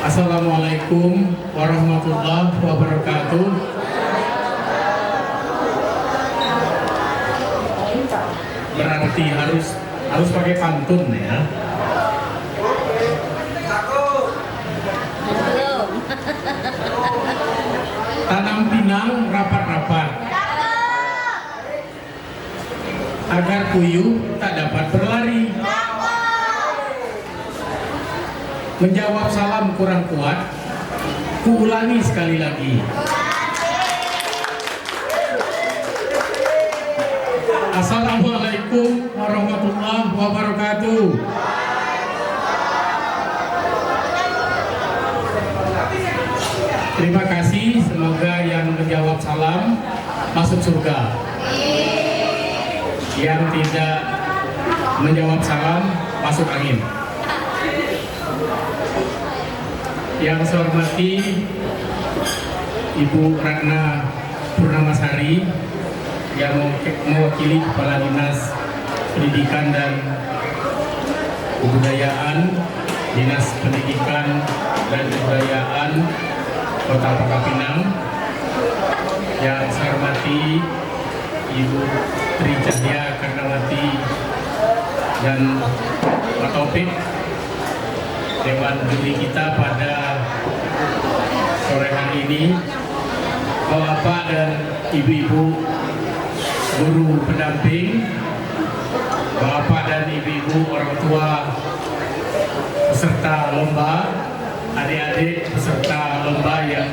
Assalamualaikum warahmatullahi wabarakatuh. Berarti harus pakai pantun ya. Tanam pinang rapat-rapat agar puyuh tak dapat berlari. Menjawab salam kurang kuat, kuulangi sekali lagi. Assalamualaikum warahmatullahi wabarakatuh. Terima kasih, semoga yang menjawab salam masuk surga. Yang tidak menjawab salam masuk angin. Yang saya hormati Ibu Ratna Purnamasari yang mewakili Kepala Dinas Pendidikan dan Kebudayaan, Dinas Pendidikan dan Kebudayaan Kota Pangkal Pinang. Yang saya hormati Ibu Tri Cahya Karnawati dan Pak Taufik, Dewan Juri kita pada sore hari ini, Bapak dan Ibu-ibu guru pendamping, Bapak dan Ibu-ibu orang tua peserta lomba, adik-adik peserta lomba yang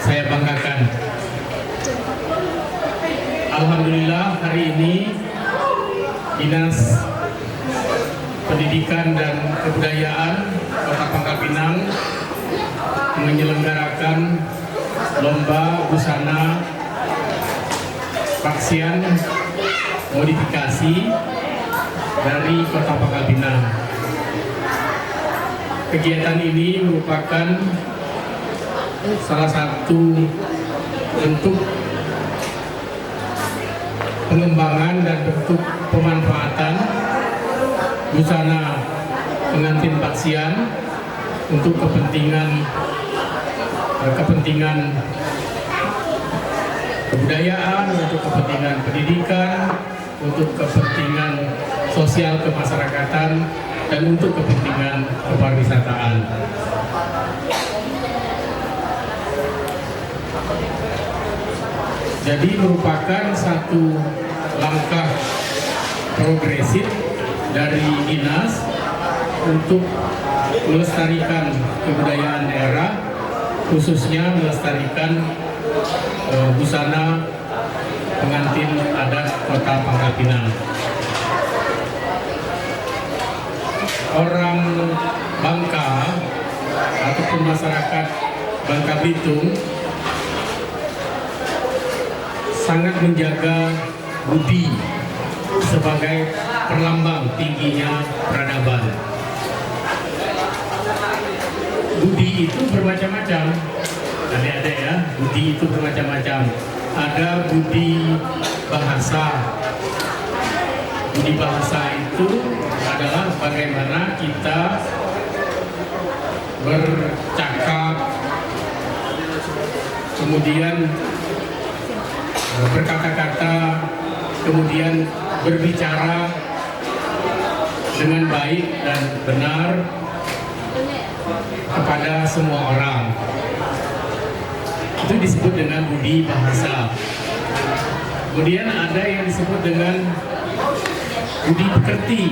saya banggakan. Alhamdulillah hari ini Dinas Pendidikan dan Kebudayaan Kota Pangkal Pinang menyelenggarakan lomba busana vaksin modifikasi dari Kota Pangkal Pinang. Kegiatan ini merupakan salah satu bentuk pengembangan dan bentuk pemanfaatan busana pengantin Baksian untuk kepentingan kebudayaan, untuk kepentingan pendidikan, untuk kepentingan sosial kemasyarakatan, dan untuk kepentingan kepariwisataan. Jadi merupakan satu langkah progresif dari dinas untuk melestarikan kebudayaan daerah, khususnya melestarikan busana pengantin adat Kota Pangkal Pinang. Orang Bangka ataupun masyarakat Bangka Belitung sangat menjaga budi sebagai perlambang tingginya peradaban. Budi itu bermacam-macam, adik-adik ya. Budi itu bermacam-macam. Ada budi bahasa. Budi bahasa itu adalah bagaimana kita bercakap, kemudian berkata-kata, kemudian berbicara dengan baik dan benar kepada semua orang. Itu disebut dengan budi bahasa. Kemudian ada yang disebut dengan budi pekerti.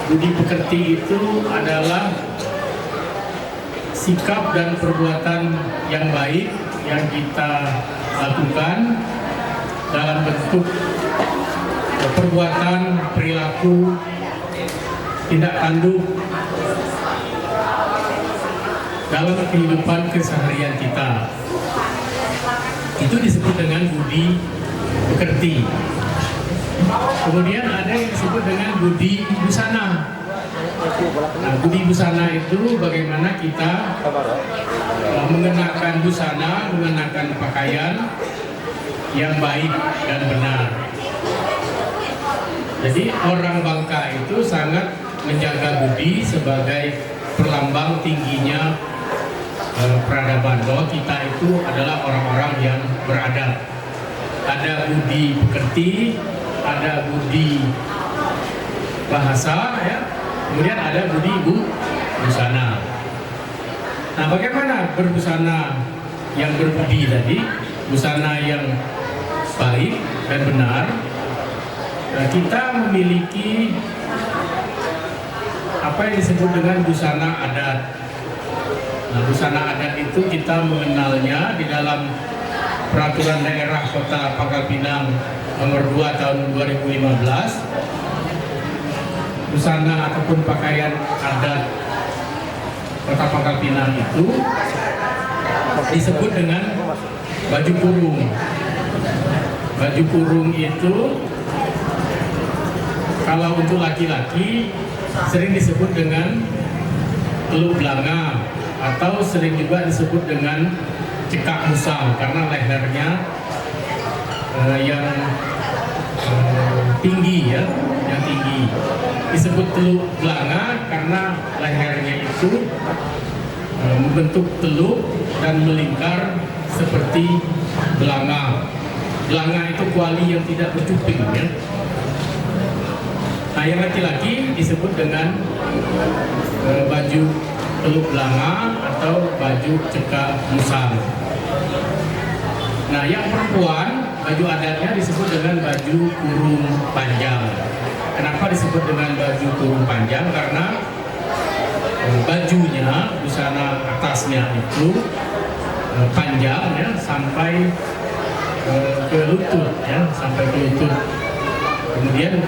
Budi pekerti itu adalah sikap dan perbuatan yang baik yang kita lakukan dalam bentuk perbuatan, perilaku, tindak tanduk dalam kehidupan keseharian kita. Itu disebut dengan budi pekerti. Kemudian ada yang disebut dengan budi busana. Nah, budi busana itu bagaimana kita mengenakan busana, mengenakan pakaian yang baik dan benar. Jadi orang Bangka itu sangat menjaga budi sebagai berlambang tingginya peradaban, bahwa kita itu adalah orang-orang yang beradab. Ada budi pekerti, ada budi bahasa, ya. Kemudian ada budi busana. Nah, bagaimana berbusana yang berbudi tadi, busana yang baik dan benar? Nah, kita memiliki apa yang disebut dengan busana adat. Nah, busana adat itu kita mengenalnya di dalam Peraturan Daerah Kota Pangkal Pinang nomor 2 tahun 2015. Busana ataupun pakaian adat Kota Pangkal Pinang itu disebut dengan baju kurung. Baju kurung itu kalau untuk laki-laki sering disebut dengan teluk belanga, atau sering juga disebut dengan cekak musang karena lehernya yang tinggi, ya, yang tinggi. Disebut teluk belanga karena lehernya itu membentuk teluk dan melingkar seperti belanga. Belanga itu kuali yang tidak bercuping, ya. Nah, yang laki-laki disebut dengan baju teluk belanga atau baju cekak musang. Nah, yang perempuan, baju adatnya disebut dengan baju kurung panjang. Kenapa disebut dengan baju kurung panjang? Karena bajunya, busana atasnya itu panjang, ya, sampai ke lutut, ya, sampai ke lutut. Kemudian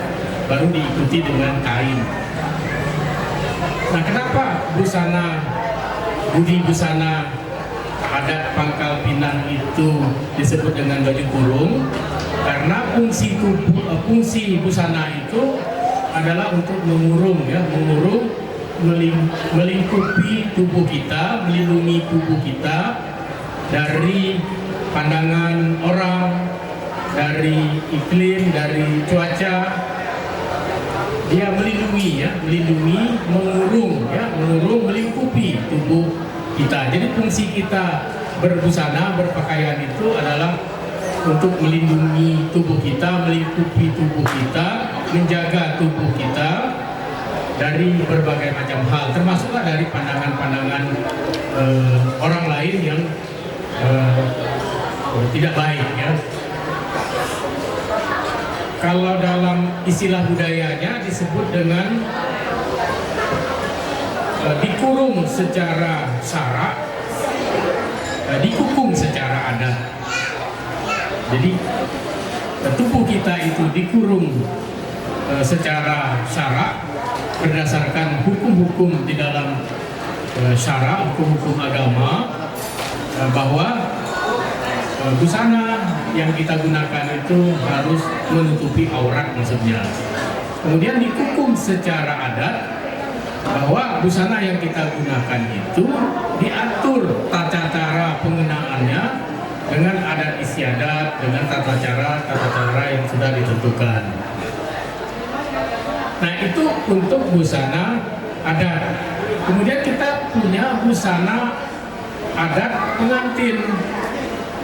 baru diikuti dengan kain. Nah, kenapa budi busana adat Pangkal Pinang itu disebut dengan baju kurung? Karena fungsi busana itu adalah untuk mengurung, ya, melingkupi tubuh kita, melindungi tubuh kita dari pandangan orang, dari iklim, dari cuaca. Dia melindungi, ya, mengurung, ya, melingkupi tubuh kita. Jadi fungsi kita berbusana, berpakaian itu adalah untuk melindungi tubuh kita, melingkupi tubuh kita, menjaga tubuh kita dari berbagai macam hal, termasuklah dari pandangan-pandangan orang lain yang tidak baik, ya. Kalau dalam istilah budayanya disebut dengan dikurung secara syarak, dikukung secara adat. Jadi tubuh kita itu dikurung secara syarak berdasarkan hukum-hukum di dalam syarak, hukum-hukum agama, bahwa busana yang kita gunakan itu harus menutupi aurat, maksudnya. Kemudian dikukung secara adat bahwa busana yang kita gunakan itu diatur tata cara pengenaannya dengan adat istiadat, dengan tata cara yang sudah ditentukan. Nah, itu untuk busana adat. Kemudian kita punya busana adat pengantin.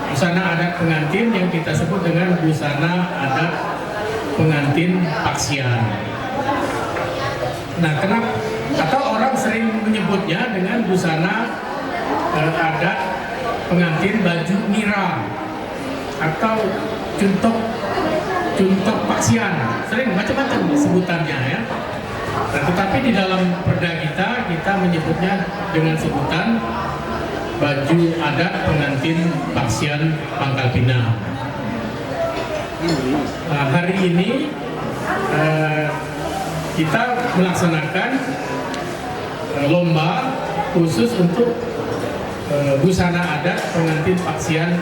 Busana adat pengantin yang kita sebut dengan busana adat pengantin paksian. Nah, kenapa? Atau orang sering menyebutnya dengan busana adat pengantin baju nira atau cuntok paksian. Sering macam-macam sebutannya, ya. Nah, tetapi di dalam perda kita menyebutnya dengan sebutan baju adat pengantin paksian Pangkal Pinang. Nah, hari ini kita melaksanakan lomba khusus untuk busana adat pengantin paksian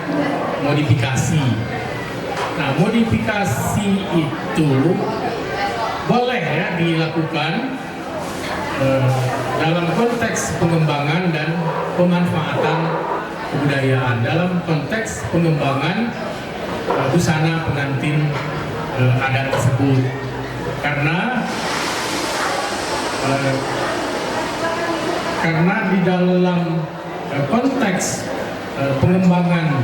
modifikasi. Nah, modifikasi itu boleh, ya, dilakukan dalam konteks pengembangan dan pemanfaatan kebudayaan, dalam konteks pengembangan busana pengantin adat tersebut. Karena karena di dalam konteks pengembangan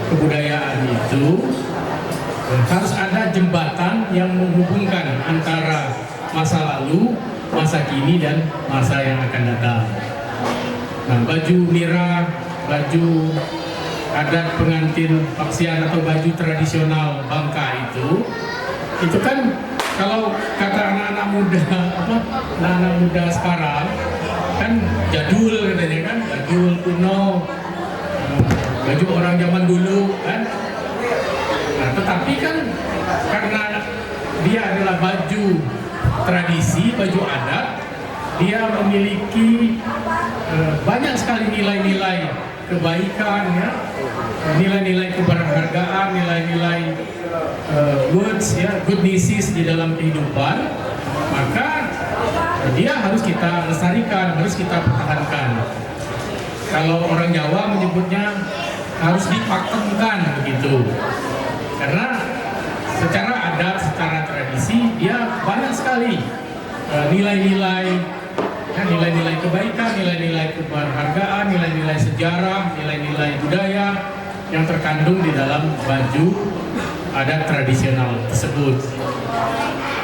kebudayaan itu harus ada jembatan yang menghubungkan antara masa lalu, masa kini, dan masa yang akan datang. Nah, baju nira, baju adat pengantin Paksian atau baju tradisional Bangka itu kan kalau kata anak-anak muda sekarang kan jadul katanya kan, jadul, kuno, baju orang zaman dulu kan. Nah, tetapi kan karena dia adalah baju tradisi, baju adat, dia memiliki banyak sekali nilai-nilai kebaikan, ya, nilai-nilai keberhargaan, nilai-nilai words, ya, goodnesses di dalam kehidupan. Maka dia harus kita lestarikan, harus kita pertahankan. Kalau orang Jawa menyebutnya harus dipakemkan begitu. Karena secara adat, secara tradisi, dia banyak sekali nilai-nilai, ya, nilai-nilai kebaikan, nilai-nilai keberhargaan, nilai-nilai sejarah, nilai-nilai budaya yang terkandung di dalam baju adat tradisional tersebut.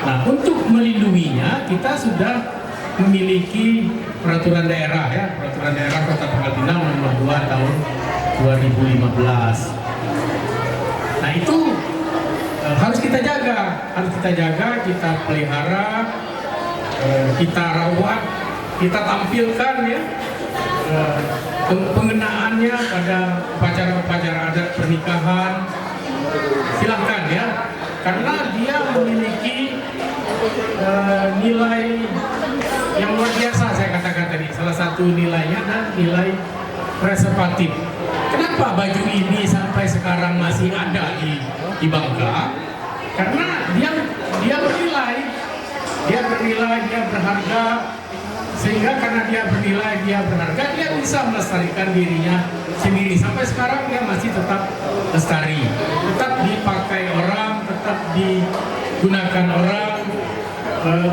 Nah, untuk melindunginya kita sudah memiliki peraturan daerah, ya, peraturan daerah Kota Pangkal Pinang nomor 2 tahun 2015. Nah, itu harus kita jaga, kita pelihara, kita rawat, kita tampilkan, ya, pengenaannya pada upacara-upacara adat pernikahan. Silahkan, ya, karena dia memiliki nilai yang luar biasa. Saya katakan tadi, salah satu nilainya adalah nilai preservatif. Kenapa baju ini sampai sekarang masih ada di Bangka? Karena dia bernilai, dia berharga, sehingga karena dia bernilai, dia berharga, dia bisa melestarikan dirinya sendiri. Sampai sekarang dia masih tetap lestari, tetap dipakai orang, tetap digunakan orang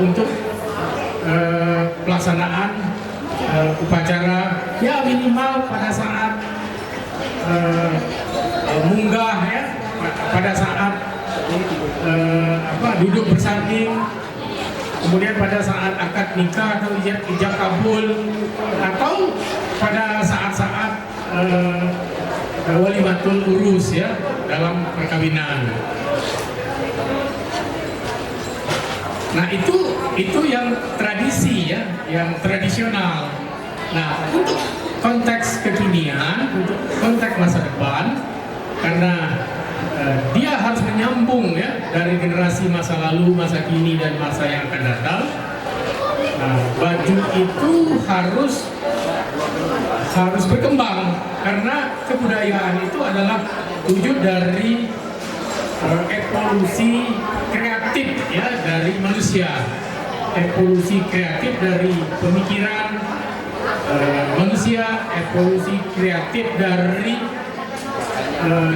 untuk pelaksanaan upacara, ya, minimal pada saat munggah, ya, pada saat duduk bersanding, kemudian pada saat akad nikah atau ijab kabul, atau pada saat-saat walimatul urus, ya, dalam perkawinan. Nah, itu yang tradisi, ya, yang tradisional. Nah, untuk konteks kekinian, untuk konteks masa depan, karena dia harus menyambung, ya, dari generasi masa lalu, masa kini, dan masa yang akan datang. Nah, baju itu harus berkembang, karena kebudayaan itu adalah wujud dari evolusi kreatif, ya, dari manusia, evolusi kreatif dari pemikiran manusia, evolusi kreatif dari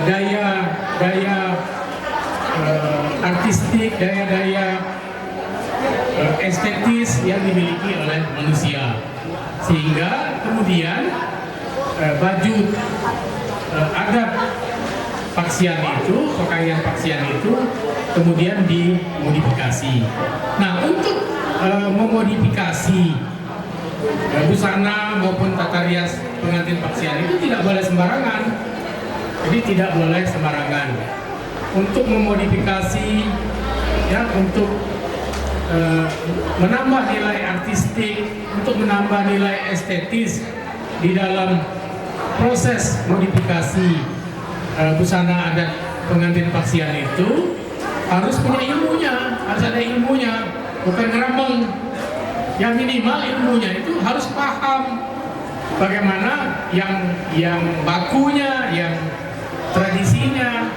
daya artistik, daya estetis yang dimiliki oleh manusia, sehingga kemudian baju adat Paksian itu, pakaian Paksian itu kemudian dimodifikasi. Nah, untuk memodifikasi busana maupun tata rias pengantin Paksian itu tidak boleh sembarangan. Jadi tidak boleh sembarangan. Untuk memodifikasi, ya, untuk menambah nilai artistik, untuk menambah nilai estetis di dalam proses modifikasi busana adat pengantin Paksian itu harus punya ilmunya, harus ada ilmunya, bukan ngeremeng. Yang minimal ilmunya itu harus paham bagaimana yang bakunya, yang tradisinya.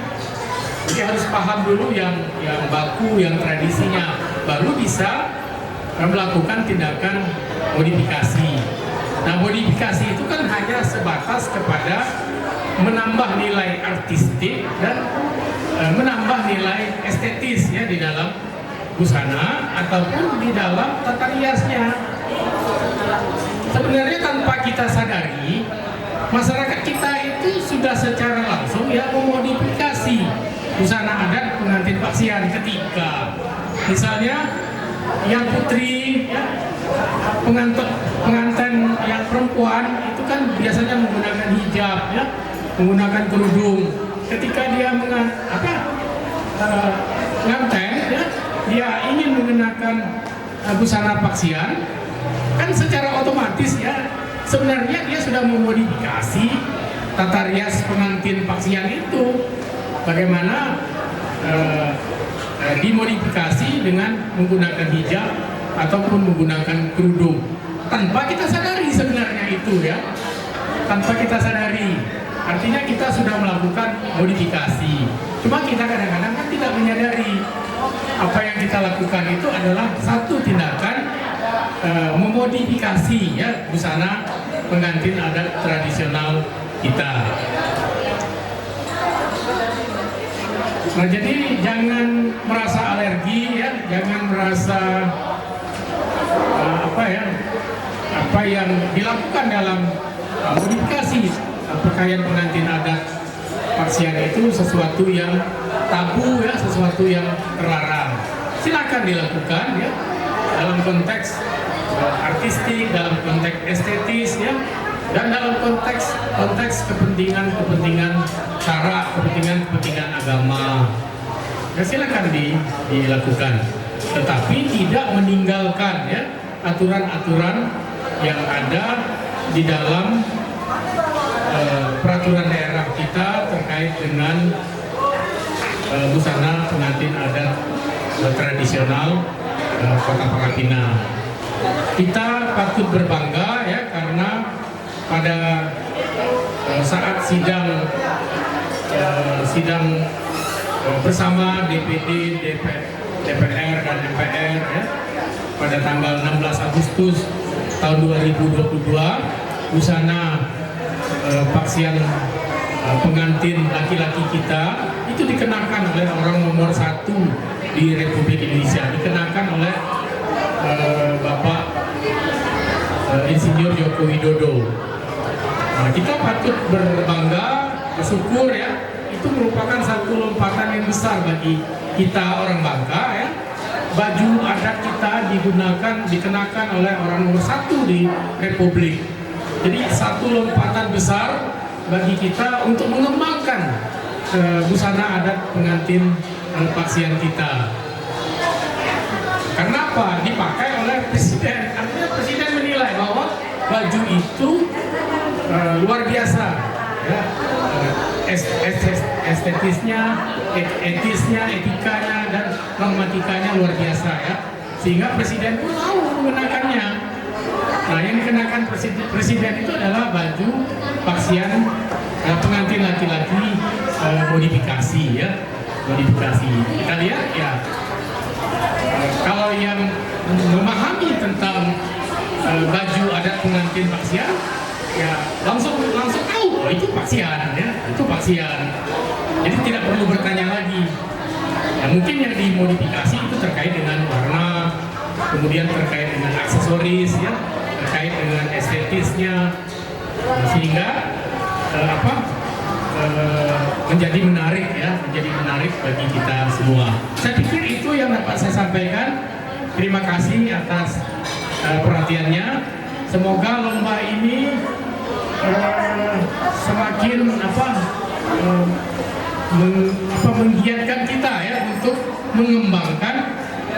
Jadi harus paham dulu yang baku, yang tradisinya, baru bisa melakukan tindakan modifikasi. Nah, modifikasi itu kan hanya sebatas kepada menambah nilai artistik dan menambah nilai estetis, ya, di dalam busana ataupun di dalam tata riasnya. sebenarnya tanpa kita sadari, masyarakat kita itu sudah secara langsung ya memodifikasi busana adat pengantin Paksian ketika misalnya yang putri ya, pengantin yang perempuan itu kan biasanya menggunakan hijab ya, menggunakan kerudung. Ketika dia nganten ya, dia ingin menggunakan busana Paksian, kan secara otomatis ya sebenarnya dia sudah memodifikasi tata rias pengantin Paksian itu. Bagaimana dimodifikasi dengan menggunakan hijab ataupun menggunakan kerudung tanpa kita sadari sebenarnya itu ya, tanpa kita sadari. Artinya kita sudah melakukan modifikasi, cuma kita kadang-kadang kan tidak menyadari apa yang kita lakukan itu adalah satu tindakan memodifikasi ya busana pengantin adat tradisional kita. Nah, jadi jangan merasa alergi ya, jangan merasa apa yang dilakukan dalam modifikasi pakaian pengantin adat Paksian itu sesuatu yang tabu ya, sesuatu yang terlarang. Silakan dilakukan ya dalam konteks artistik, dalam konteks estetis ya, dan dalam konteks kepentingan syara, kepentingan agama. Ya, silakan dilakukan, tetapi tidak meninggalkan ya aturan-aturan yang ada di dalam peraturan daerah kita terkait dengan busana pengantin adat tradisional Kota Parapina. Kita patut berbangga ya karena pada saat sidang bersama DPD, DPR dan MPR ya, pada tanggal 16 Agustus tahun 2022, busana Paksian pengantin laki-laki kita itu dikenakan oleh orang nomor 1 di Republik Indonesia, dikenakan oleh Bapak Insinyur Joko Widodo. Nah, kita patut berbangga, bersyukur ya, itu merupakan satu lompatan yang besar bagi kita orang Bangka ya. Baju adat kita dikenakan oleh orang nomor 1 di Republik. Jadi satu lompatan besar bagi kita untuk mengembangkan busana adat pengantin Paksian kita. Karena apa? Dipakai oleh Presiden. Artinya Presiden menilai bahwa baju itu luar biasa ya, estetisnya, etisnya, etikanya dan normatikanya luar biasa ya, sehingga Presiden pun mau menggunakannya. Nah, yang dikenakan presiden itu adalah baju Paksian pengantin laki-laki modifikasi ya, modifikasi. Kita lihat ya, kalau yang memahami tentang baju adat pengantin Paksian ya langsung tahu, oh itu Paksian ya, itu Paksian. Jadi tidak perlu bertanya lagi. Ya, mungkin yang dimodifikasi itu terkait dengan warna, kemudian terkait dengan aksesoris ya, terkait dengan estetisnya, sehingga menjadi menarik ya, menjadi menarik bagi kita semua. Saya pikir itu yang dapat saya sampaikan. Terima kasih atas perhatiannya. Semoga lomba ini semakin menggiatkan kita ya untuk mengembangkan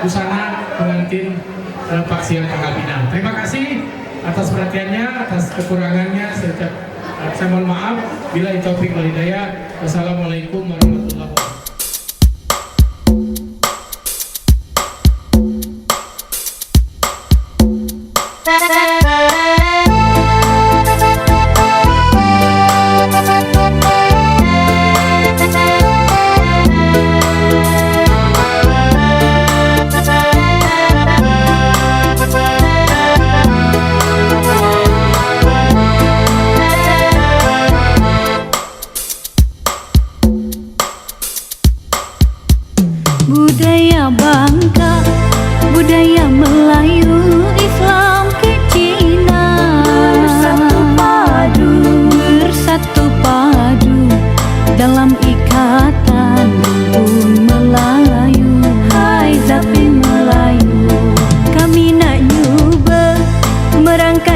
busana pengantin Paksian Parapina. Terima kasih atas perhatiannya, atas kekurangannya saya mohon maaf. Bila taufik wal hidayah. Wassalamualaikum warahmatullahi wabarakatuh.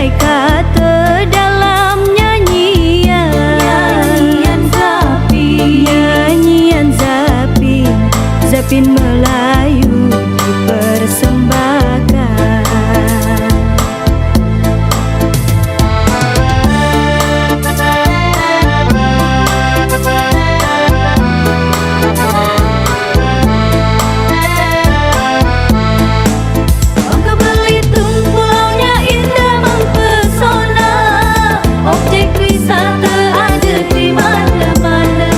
merangkai kata dalam nyanyian Zapin, Zapin Melayu dipersembahkan. Bangka Belitung pulaunya indah mempesona, objek wisata ada di mana-mana.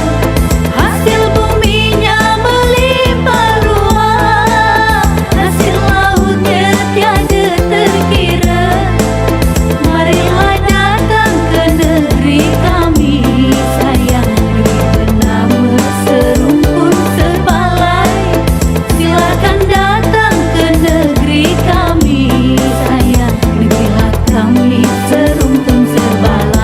Hasil buminya melimpah ruah, hasil lautnya tiada terkira. Marilah datang ke negeri kami sayang, negeri bernama serumpun sebalai. Silakan datang ke negeri kami sayang, negerilah kami serumpun sebalai.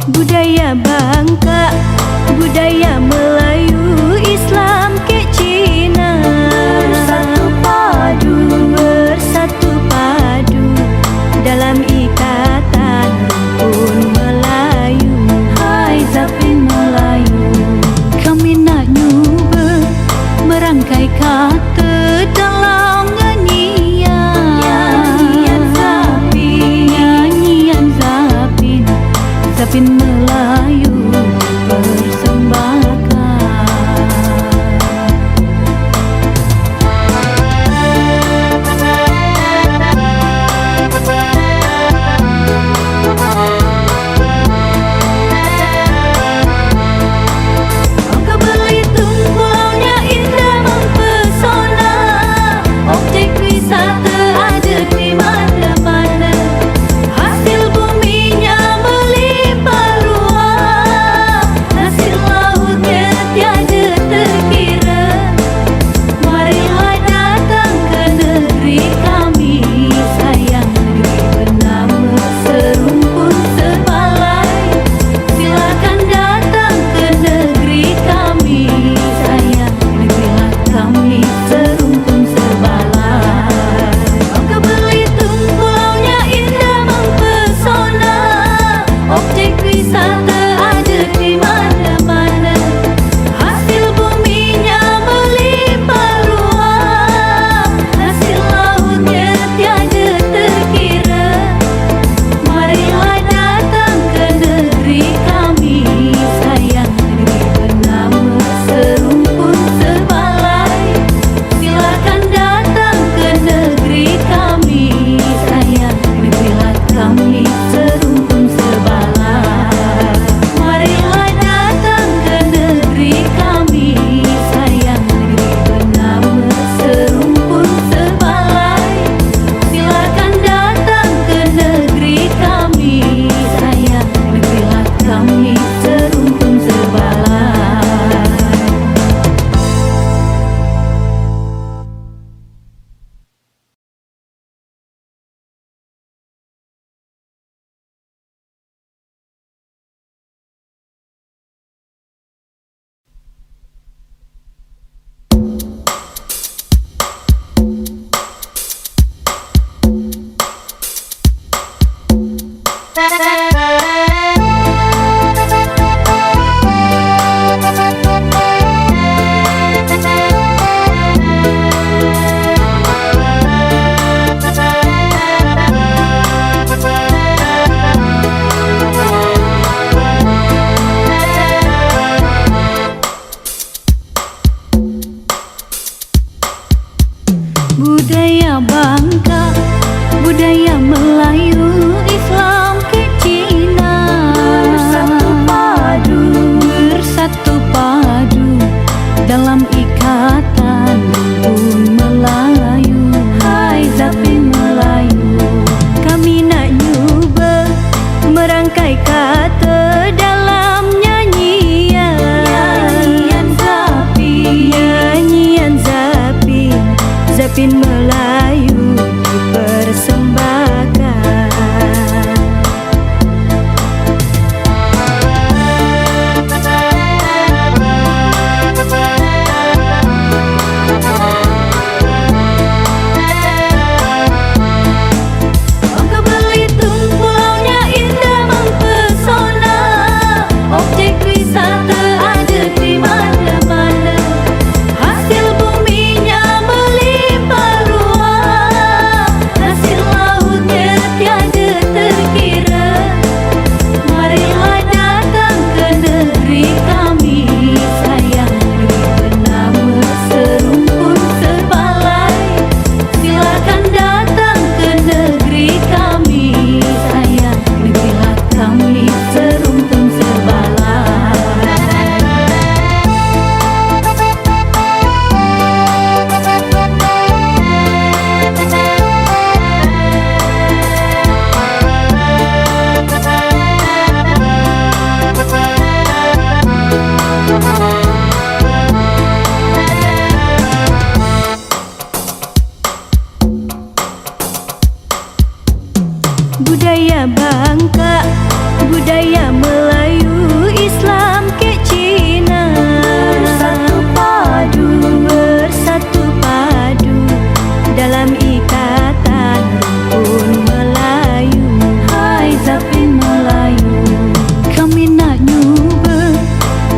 Budaya Bangka, budaya Melayu, Islam ke Cina, bersatu padu dalam ikatan rukun Melayu. Hai Zapin Melayu, kami nak nyoba merangkai kata dalam nyanyian Zapin Melayu persembahkan.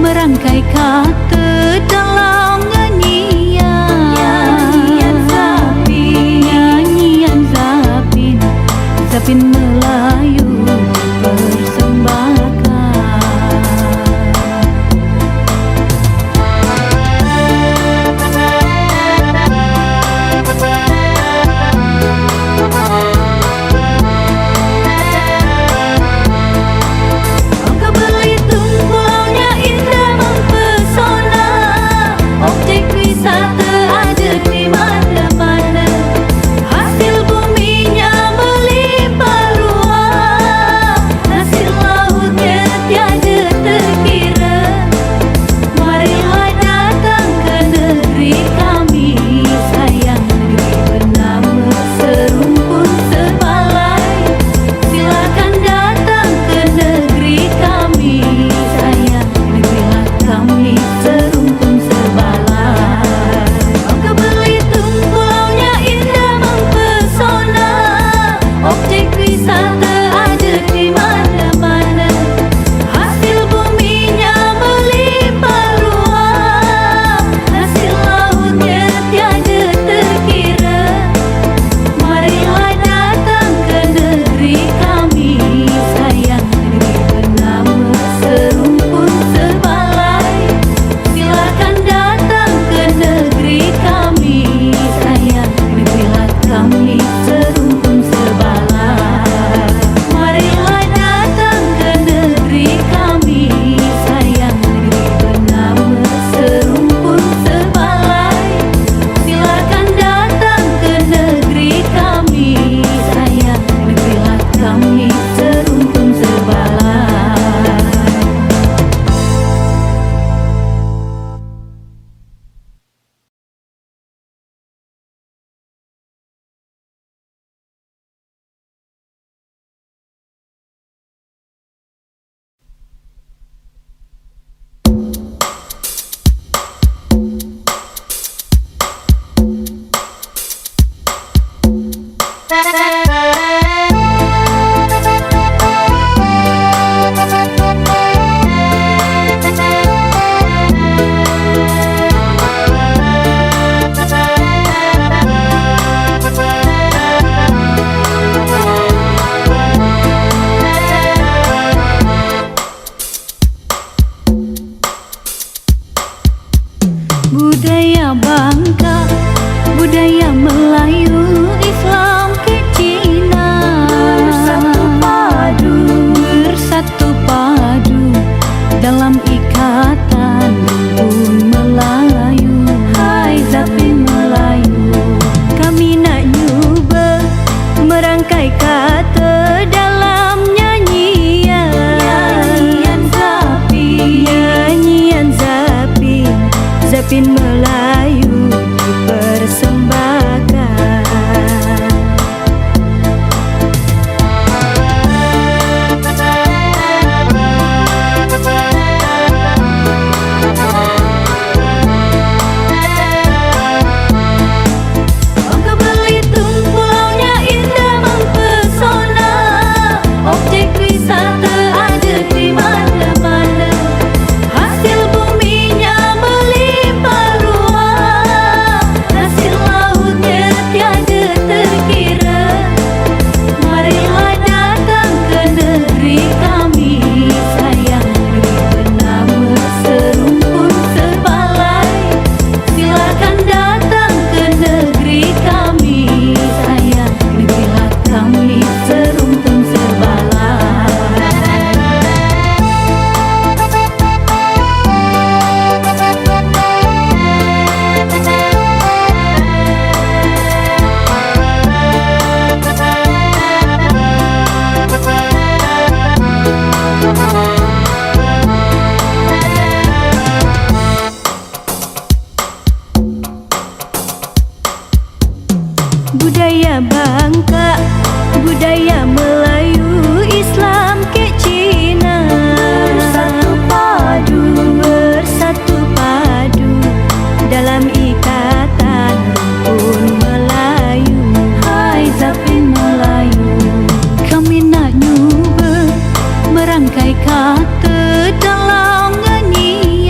merangkai kata dalam nyanyian Zapin, Zapin Melayu persembahkan. Bangka Belitung pulaunya indah mempesona, objek wisata ada di mana-mana, hasil buminya melimpah ruah, hasil lautnya tiada terkira. Marilah datang ke negeri kami sayang, negeri bernama serumpun sebalai. Silakan datang ke negeri kami sayang, negerilah kami serumpun sebalai. Bangka Belitung pulaunya indah mempesona, objek wisata ada di mana-mana, hasil buminya melimpah ruah, hasil lautnya tiada terkira. Marilah datang ke negeri kami sayang, negeri bernama serumpun sebalai. Silakan datang ke negeri kami sayang, negerilah kami serumpun sebalai. Marilah datang ke negeri kami sayang, negeri bernama serumpun sebalai. Silakan datang ke negeri kami sayang, negerilah kami serumpun sebalai. Budaya Bangka, budaya Melayu, Islam ke Cina, bersatu padu dalam ikatan rumpun Melayu. Hai Zapin Melayu, kami nak nyuba merangkai kata dalam nyanyian Zapin, Zapin Melayu dipersembahkan. Bangka Belitung pulaunya indah mempesona, objek wisata ada di mana-mana, hasil buminya melimpah ruah, hasil lautnya tiada terkira. Marilah datang ke negeri kami sayang, negeri bernama serumpun sebalai. Silakan datang ke negeri kami sayang, negerilah kami serumpun sebalai. Budaya Bangka, budaya Melayu, Islam ke Cina, bersatu padu dalam ikatan rumpun Melayu. Hai Zapin Melayu, kami nak nyuba merangkai kata dalam nyanyian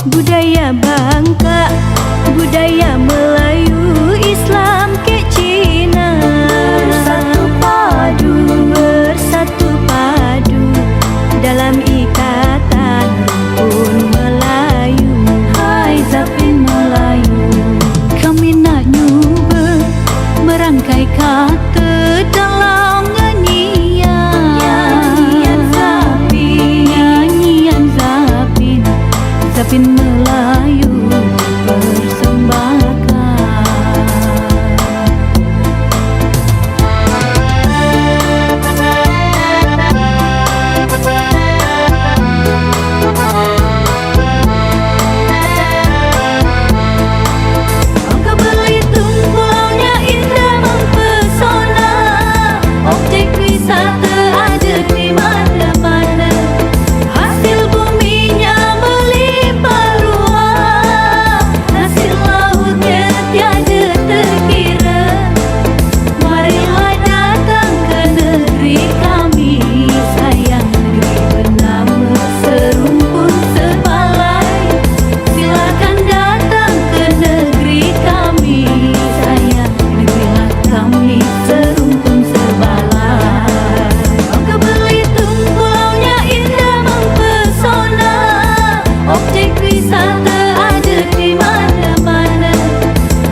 budaya Bangka, budaya Melayu, Islam ke Cina. Bersatu padu, bersatu padu dalam ikatan rukun Melayu. Hai Zapin Melayu, kami nak cuba merangkai kata dalam nyanyian Zapin, nyanyian Zapin, Zapin Melayu persembahkan. Bangka Belitung pulaunya indah mempesona, objek wisata ada di mana-mana, hasil buminya melimpah ruah, hasil lautnya tiada terkira. Marilah datang ke negeri kami sayang, negeri bernama serumpun sebalai. Silakan datang ke negeri kami sayang, negerilah kami serumpun sebalai. Bangka Belitung pulaunya indah mempesona, objek wisata ada di mana-mana,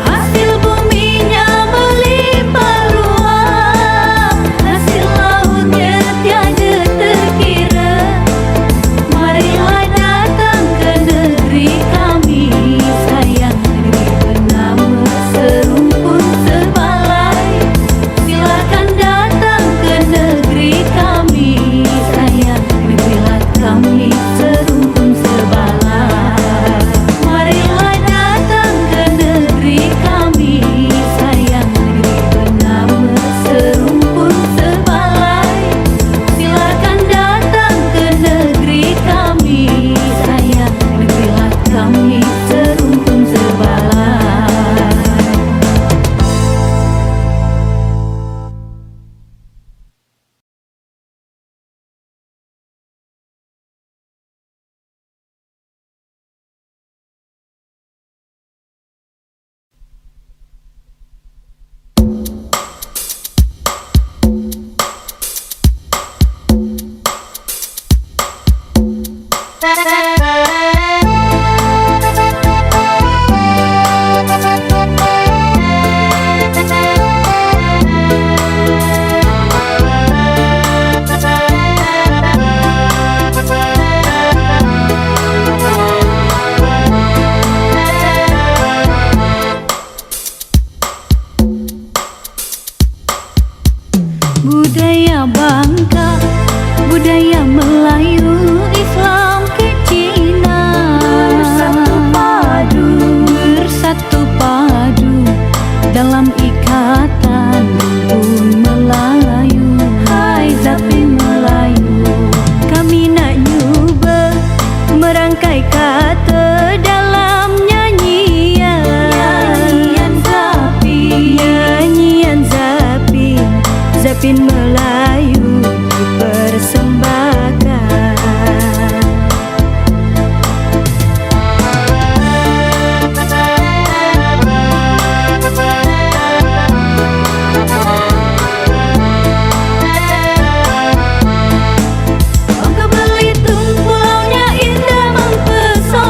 hasil buminya melimpah ruah, hasil lautnya tiada terkira. Marilah datang ke negeri kami sayang, negeri bernama serumpun sebalai. Silakan datang ke negeri kami sayang, negerilah kami serumpun sebalai. Marilah datang ke negeri kami sayang, negeri bernama serumpun sebalai. Silakan datang ke negeri kami sayang, negerilah kami serumpun sebalai. Budaya Bangka, budaya Melayu, Islam ke Cina. Bersatu padu, bersatu padu dalam ikatan rukun Melayu. Hai Zapin Melayu, kami nak cuba merangkai kata dalam nyanyian Zapin, nyanyian Zapin, Zapin Melayu dipersembahkan. Bangka Belitung pulaunya indah mempesona,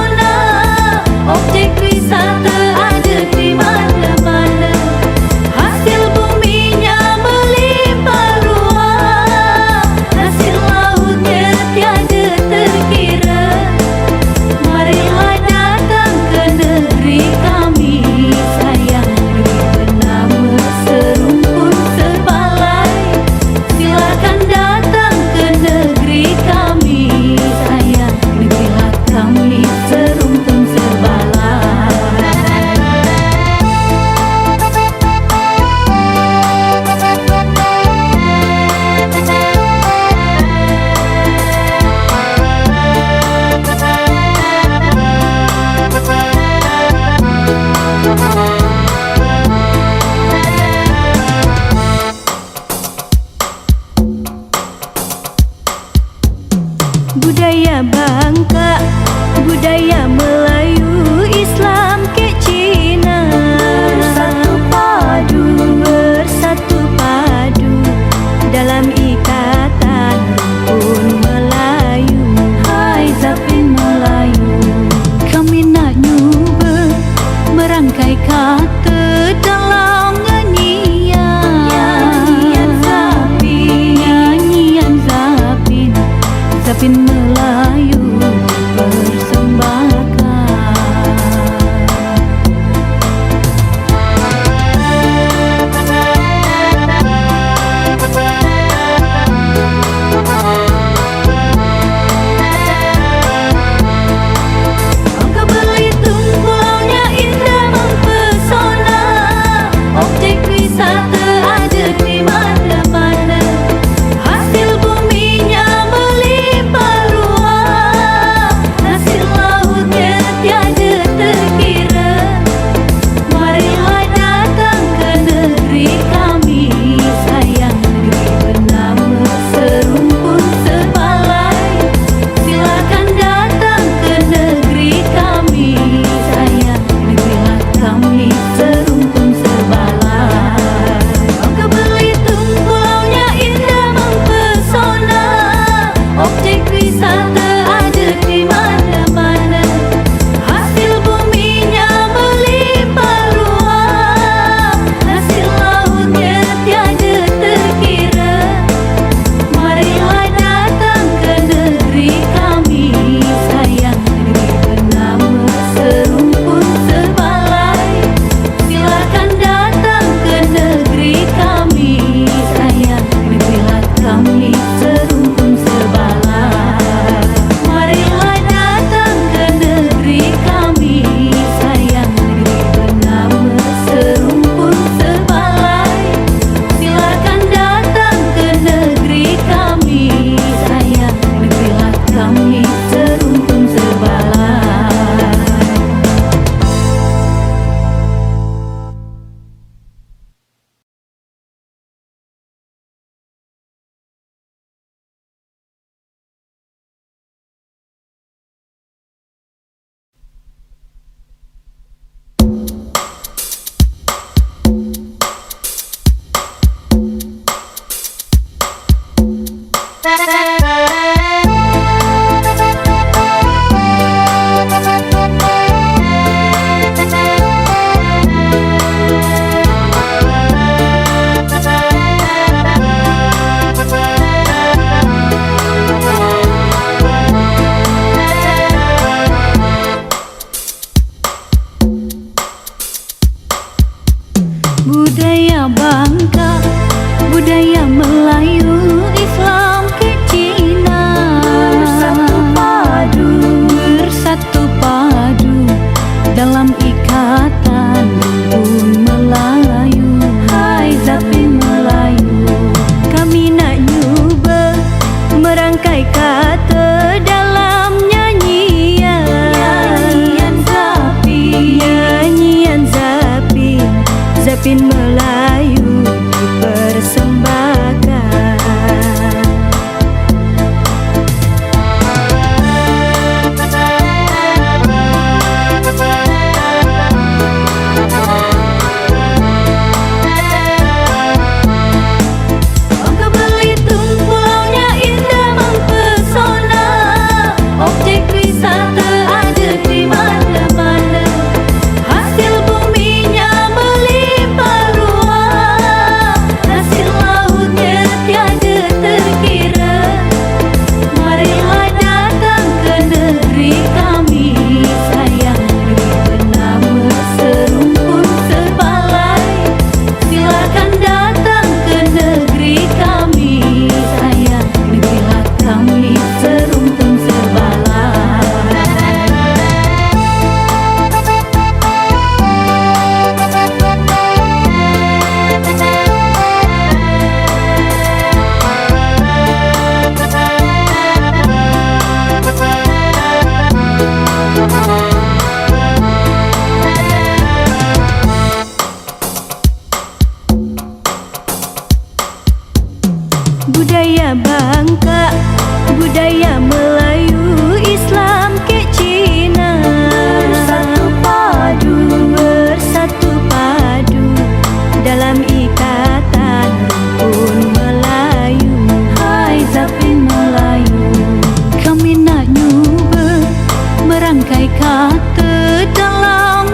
serangkai kata dalam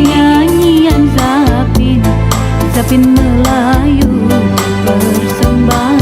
nyanyian Zapin, Zapin Melayu persembahkan.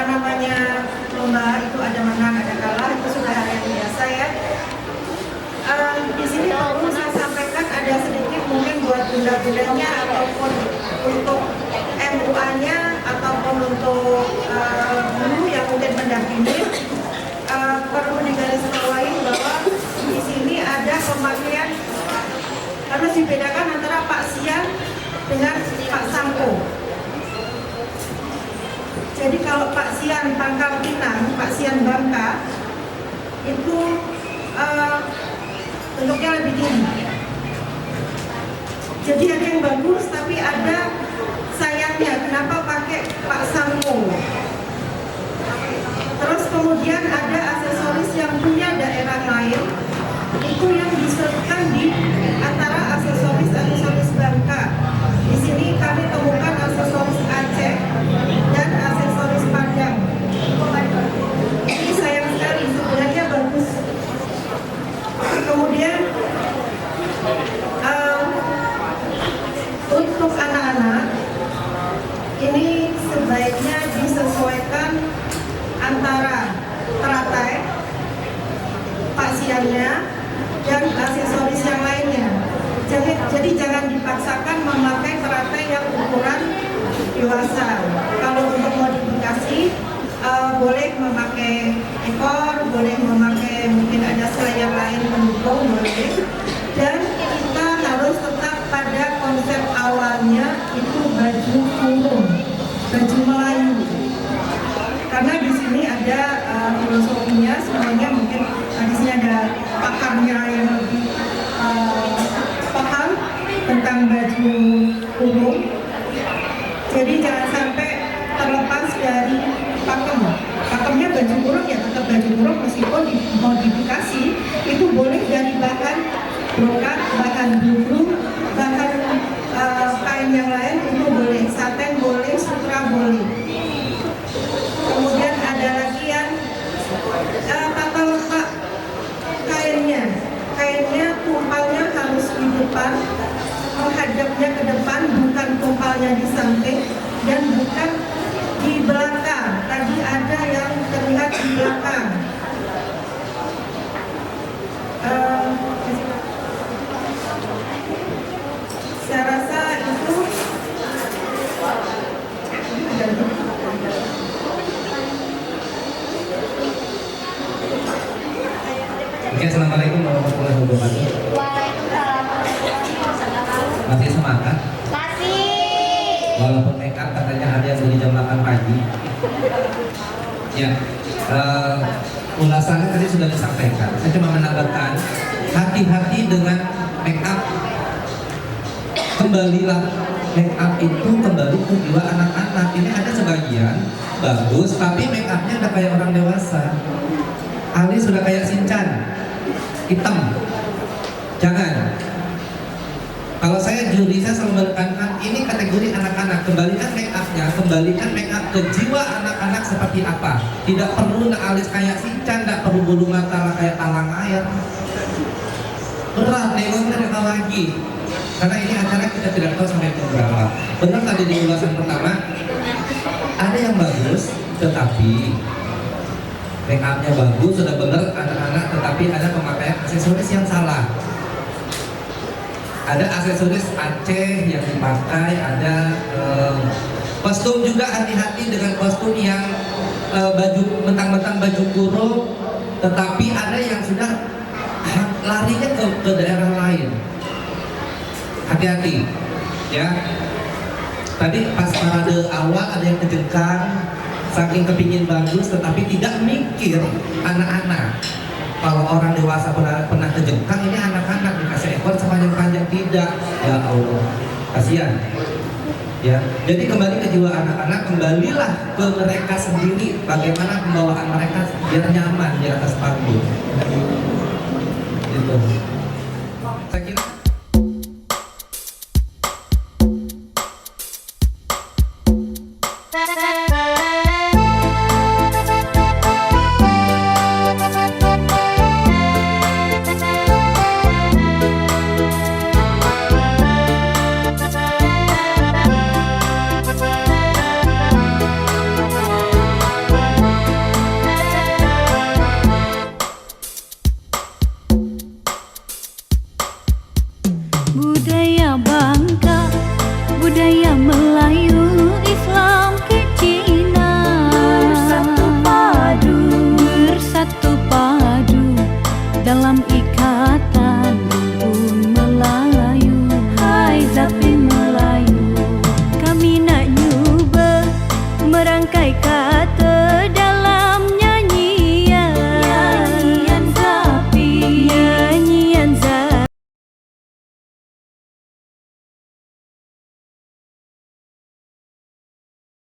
Namanya lomba itu ada menang ada kalah, itu sudah hal yang biasa ya. Di sini perlu saya sampaikan ada sedikit mungkin buat bunda-bundanya ataupun untuk MUA-nya ataupun untuk guru yang mungkin mendampingi, perlu digarisbawahi bahwa di sini ada pemakaian harus dibedakan antara Pak Sian dengan Pak Sampo. Jadi kalau Pak Sian Pangkal Pinang, Pak Sian Bangka itu bentuknya lebih tinggi. Jadi ada yang bagus, tapi ada sayangnya kenapa pakai Pak Sampo. Terus kemudian ada aksesoris yang punya daerah lain, itu yang disertakan di antara aksesoris Bangka. Di sini kami temukan aksesoris Aceh dan aksesoris Padang. Ini sayang sekali, sebenarnya bagus. Kemudian untuk anak-anak ini sebaiknya disesuaikan antara teratai, pasiannya, dan aksesoris yang lainnya. Jadi jangan dipaksakan memakai teratai yang ukuran dewasa. Kalau untuk modifikasi boleh memakai ekor, boleh memakai mungkin ada selayar lain pendukung, boleh. Dan kita harus tetap pada konsep awalnya itu baju kurung, baju Melayu. Karena di sini ada filosofinya, semuanya mungkin di sini ada pakarnya yang lebih paham tentang baju kurung. Jadi jangan sampai terlepas dari pakem. Pakemnya baju kurung ya tetap baju kurung, meskipun dimodifikasi itu boleh dari bahan brokat, bahan blueproof, bahan kain yang lain itu boleh, satin boleh, sutra boleh. Kemudian ada lagi yang tata letak kainnya tumpalnya harus di depan, menghadapnya ke depan, bukan tumpalnya di samping dan bukan di belakang. Tadi ada yang terlihat di belakang. Saya rasa itu Oke, assalamualaikum warahmatullahi wabarakatuh. Ya, ulasannya tadi sudah disampaikan. Saya cuma menambahkan, hati-hati dengan make up. Kembalilah make up itu kembali ke jiwa anak-anak. Ini ada sebagian bagus, tapi make upnya udah kayak orang dewasa. Alis sudah kayak Shinchan, hitam. Jangan. Kalau saya juri, saya selalu menekankan ini kategori anak-anak. Kembalikan make upnya, kembalikan make up ke jiwa anak-anak seperti apa. Tidak perlu alis kayak Shinchan, tidak perlu bulu mata kayak talang air. Berat nengoknya lagi. Karena ini acara kita tidak tahu sampai ke berapa. Benar tadi di ulasan pertama, ada yang bagus, tetapi make upnya bagus, sudah benar anak-anak, tetapi ada pemakaian aksesoris yang salah. Ada aksesoris Aceh yang dipakai, ada kostum juga, hati-hati dengan kostum yang baju mentang-mentang baju kurung, tetapi ada yang sudah larinya ke daerah lain. Hati-hati, ya. Tadi pas parade awal ada yang kejengkang, saking kepingin bagus, tetapi tidak mikir anak-anak. Kalau orang dewasa pernah kejengkang, ini anak-anak dikasih ekor sepanjang-panjang, tidak. Ya Allah, kasihan. Ya, jadi kembali ke jiwa anak-anak, kembalilah ke mereka sendiri, bagaimana pembawaan mereka biar nyaman di atas panggung. Gitu. Saya kira